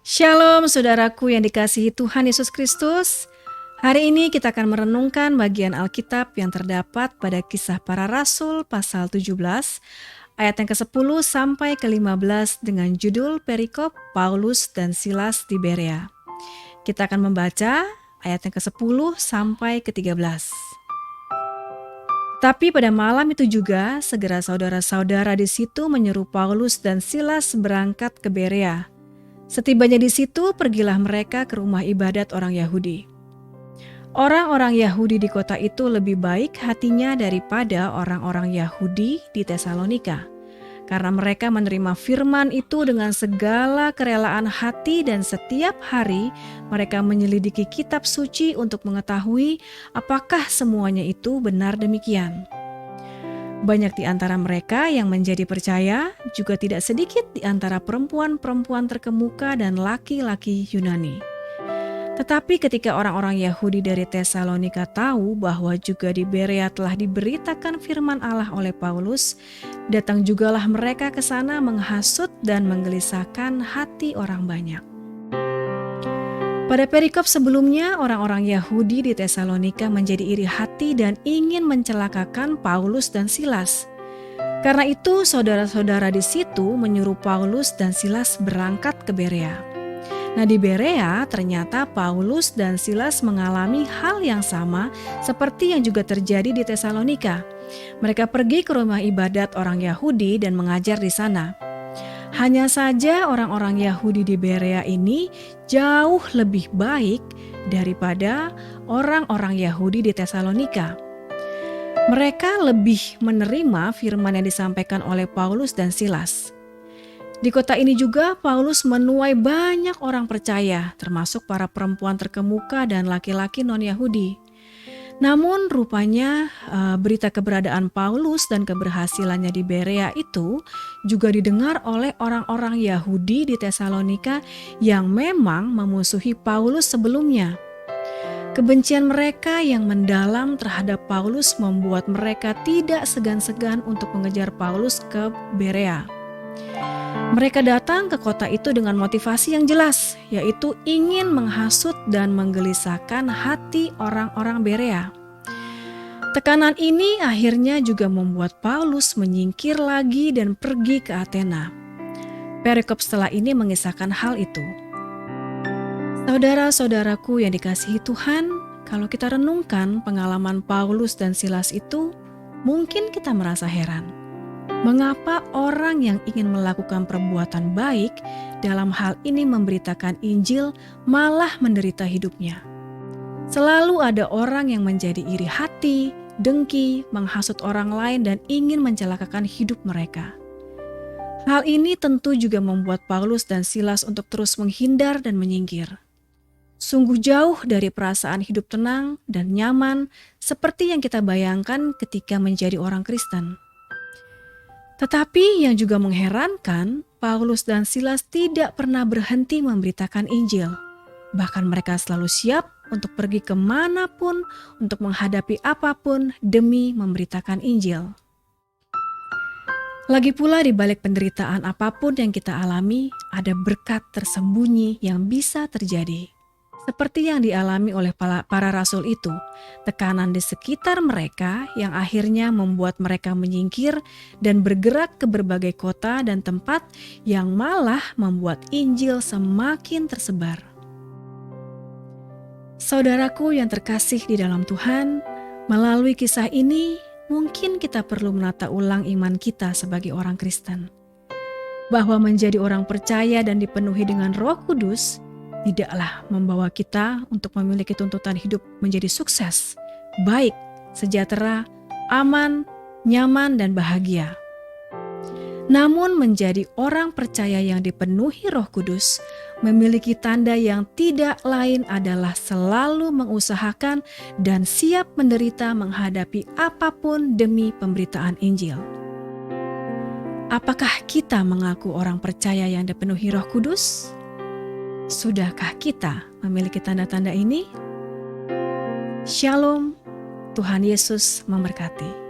Shalom saudaraku yang dikasihi Tuhan Yesus Kristus. Hari ini kita akan merenungkan bagian Alkitab yang terdapat pada Kisah Para Rasul pasal 17 ayat yang ke-10 sampai ke-15 dengan judul Perikop Paulus dan Silas di Berea. Kita akan membaca ayat yang ke-10 sampai ke-13. Tapi pada malam itu juga segera saudara-saudara di situ menyeru Paulus dan Silas berangkat ke Berea. Setibanya di situ, pergilah mereka ke rumah ibadat orang Yahudi. Orang-orang Yahudi di kota itu lebih baik hatinya daripada orang-orang Yahudi di Tesalonika, karena mereka menerima firman itu dengan segala kerelaan hati dan setiap hari mereka menyelidiki kitab suci untuk mengetahui apakah semuanya itu benar demikian. Banyak di antara mereka yang menjadi percaya, juga tidak sedikit di antara perempuan-perempuan terkemuka dan laki-laki Yunani. Tetapi ketika orang-orang Yahudi dari Tesalonika tahu bahwa juga di Berea telah diberitakan firman Allah oleh Paulus, datang jugalah mereka ke sana menghasut dan menggelisahkan hati orang banyak. Pada perikop sebelumnya, orang-orang Yahudi di Tesalonika menjadi iri hati dan ingin mencelakakan Paulus dan Silas. Karena itu, saudara-saudara di situ menyuruh Paulus dan Silas berangkat ke Berea. Nah, di Berea ternyata Paulus dan Silas mengalami hal yang sama seperti yang juga terjadi di Tesalonika. Mereka pergi ke rumah ibadat orang Yahudi dan mengajar di sana. Hanya saja orang-orang Yahudi di Berea ini jauh lebih baik daripada orang-orang Yahudi di Tesalonika. Mereka lebih menerima firman yang disampaikan oleh Paulus dan Silas. Di kota ini juga Paulus menuai banyak orang percaya, termasuk para perempuan terkemuka dan laki-laki non-Yahudi. Namun rupanya berita keberadaan Paulus dan keberhasilannya di Berea itu juga didengar oleh orang-orang Yahudi di Tesalonika yang memang memusuhi Paulus sebelumnya. Kebencian mereka yang mendalam terhadap Paulus membuat mereka tidak segan-segan untuk mengejar Paulus ke Berea. Mereka datang ke kota itu dengan motivasi yang jelas, yaitu ingin menghasut dan menggelisahkan hati orang-orang Berea. Tekanan ini akhirnya juga membuat Paulus menyingkir lagi dan pergi ke Athena. Perikop setelah ini mengisahkan hal itu. Saudara-saudaraku yang dikasihi Tuhan, kalau kita renungkan pengalaman Paulus dan Silas itu, mungkin kita merasa heran. Mengapa orang yang ingin melakukan perbuatan baik dalam hal ini memberitakan Injil malah menderita hidupnya? Selalu ada orang yang menjadi iri hati, dengki, menghasut orang lain dan ingin mencelakakan hidup mereka. Hal ini tentu juga membuat Paulus dan Silas untuk terus menghindar dan menyingkir. Sungguh jauh dari perasaan hidup tenang dan nyaman seperti yang kita bayangkan ketika menjadi orang Kristen. Tetapi yang juga mengherankan, Paulus dan Silas tidak pernah berhenti memberitakan Injil. Bahkan mereka selalu siap untuk pergi kemanapun, untuk menghadapi apapun demi memberitakan Injil. Lagi pula di balik penderitaan apapun yang kita alami, ada berkat tersembunyi yang bisa terjadi. Seperti yang dialami oleh para rasul itu, tekanan di sekitar mereka yang akhirnya membuat mereka menyingkir dan bergerak ke berbagai kota dan tempat yang malah membuat Injil semakin tersebar. Saudaraku yang terkasih di dalam Tuhan, melalui kisah ini mungkin kita perlu menata ulang iman kita sebagai orang Kristen. Bahwa menjadi orang percaya dan dipenuhi dengan Roh Kudus tidaklah membawa kita untuk memiliki tuntutan hidup menjadi sukses, baik, sejahtera, aman, nyaman, dan bahagia. Namun menjadi orang percaya yang dipenuhi Roh Kudus memiliki tanda yang tidak lain adalah selalu mengusahakan dan siap menderita menghadapi apapun demi pemberitaan Injil. Apakah kita mengaku orang percaya yang dipenuhi Roh Kudus? Sudahkah kita memiliki tanda-tanda ini? Shalom, Tuhan Yesus memberkati.